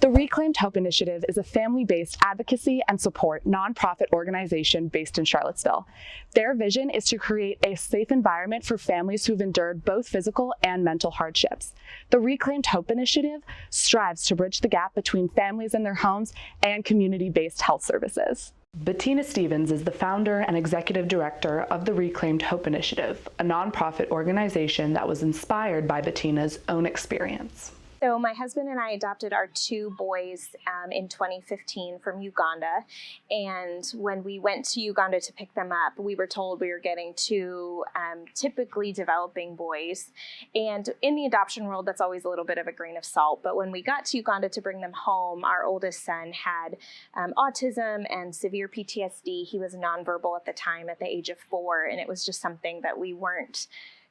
The Reclaimed Hope Initiative is a family-based advocacy and support nonprofit organization based in Charlottesville. Their vision is to create a safe environment for families who've endured both physical and mental hardships. The Reclaimed Hope Initiative strives to bridge the gap between families in their homes and community-based health services. Bettina Stevens is the founder and executive director of the Reclaimed Hope Initiative, a nonprofit organization that was inspired by Bettina's own experience. So my husband and I adopted our two boys in 2015 from Uganda, and when we went to Uganda to pick them up, we were told we were getting two typically developing boys, and in the adoption world that's always a little bit of a grain of salt, but when we got to Uganda to bring them home, our oldest son had autism and severe PTSD. He was nonverbal at the time at the age of 4, and it was just something that we weren't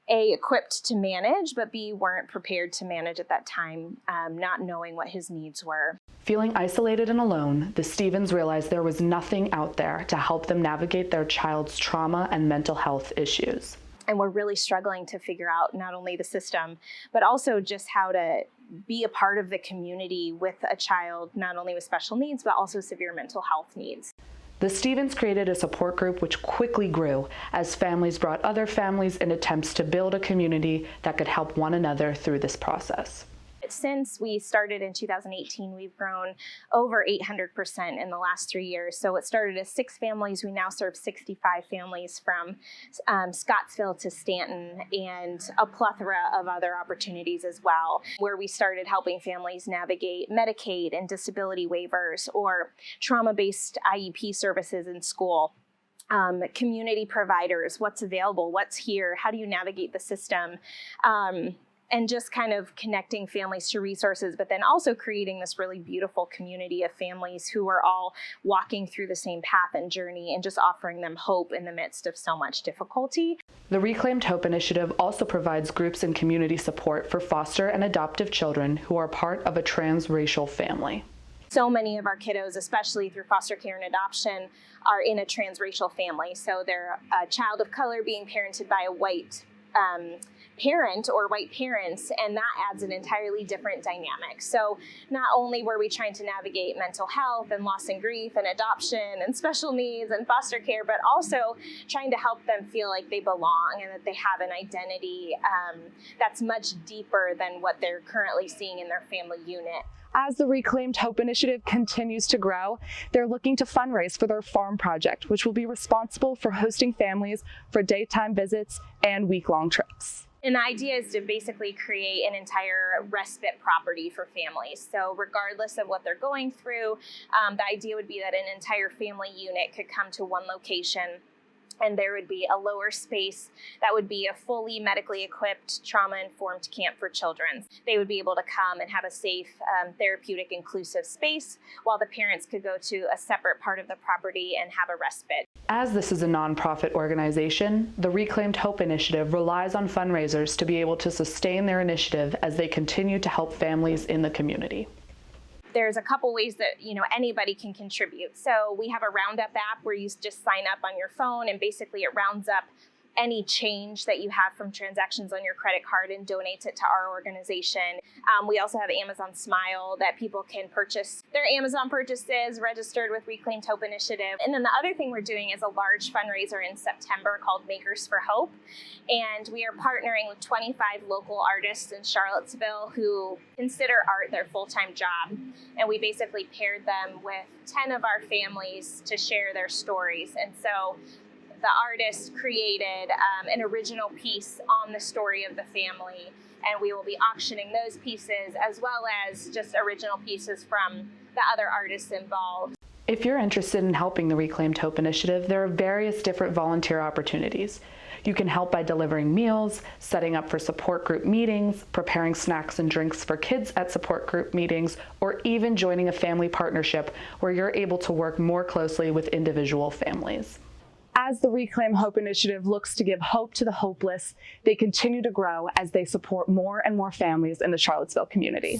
A, equipped to manage, but B, weren't prepared to manage at that time, not knowing what his needs were. Feeling isolated and alone, the Stevens realized there was nothing out there to help them navigate their child's trauma and mental health issues. And we're really struggling to figure out not only the system, but also just how to be a part of the community with a child, not only with special needs, but also severe mental health needs. The Stevens created a support group which quickly grew as families brought other families in attempts to build a community that could help one another through this process. Since we started in 2018, we've grown over 800% in the last 3 years. So it started as 6 families. We now serve 65 families from Scottsville to Stanton, and a plethora of other opportunities as well, where we started helping families navigate Medicaid and disability waivers or trauma-based IEP services in school. Community providers, what's available, what's here, how do you navigate the system? And just kind of connecting families to resources, but then also creating this really beautiful community of families who are all walking through the same path and journey and just offering them hope in the midst of so much difficulty. The Reclaimed Hope Initiative also provides groups and community support for foster and adoptive children who are part of a transracial family. So many of our kiddos, especially through foster care and adoption, are in a transracial family. So they're a child of color being parented by a white parent or white parents, and that adds an entirely different dynamic. So not only were we trying to navigate mental health and loss and grief and adoption and special needs and foster care, but also trying to help them feel like they belong and that they have an identity that's much deeper than what they're currently seeing in their family unit. As the Reclaimed Hope Initiative continues to grow, they're looking to fundraise for their farm project, which will be responsible for hosting families for daytime visits and week-long trips. And the idea is to basically create an entire respite property for families. So regardless of what they're going through, the idea would be that an entire family unit could come to one location, and there would be a lower space that would be a fully medically equipped, trauma-informed camp for children. They would be able to come and have a safe, therapeutic, inclusive space, while the parents could go to a separate part of the property and have a respite. As this is a nonprofit organization, the Reclaimed Hope Initiative relies on fundraisers to be able to sustain their initiative as they continue to help families in the community. There's a couple ways that anybody can contribute. So we have a Roundup app where you just sign up on your phone, and basically it rounds up any change that you have from transactions on your credit card and donates it to our organization. We also have Amazon Smile that people can purchase their Amazon purchases registered with Reclaimed Hope Initiative. And then the other thing we're doing is a large fundraiser in September called Makers for Hope. And we are partnering with 25 local artists in Charlottesville who consider art their full-time job. And we basically paired them with 10 of our families to share their stories. And so the artist created an original piece on the story of the family, and we will be auctioning those pieces as well as just original pieces from the other artists involved. If you're interested in helping the Reclaimed Hope Initiative, there are various different volunteer opportunities. You can help by delivering meals, setting up for support group meetings, preparing snacks and drinks for kids at support group meetings, or even joining a family partnership where you're able to work more closely with individual families. As the Reclaim Hope Initiative looks to give hope to the hopeless, they continue to grow as they support more and more families in the Charlottesville community.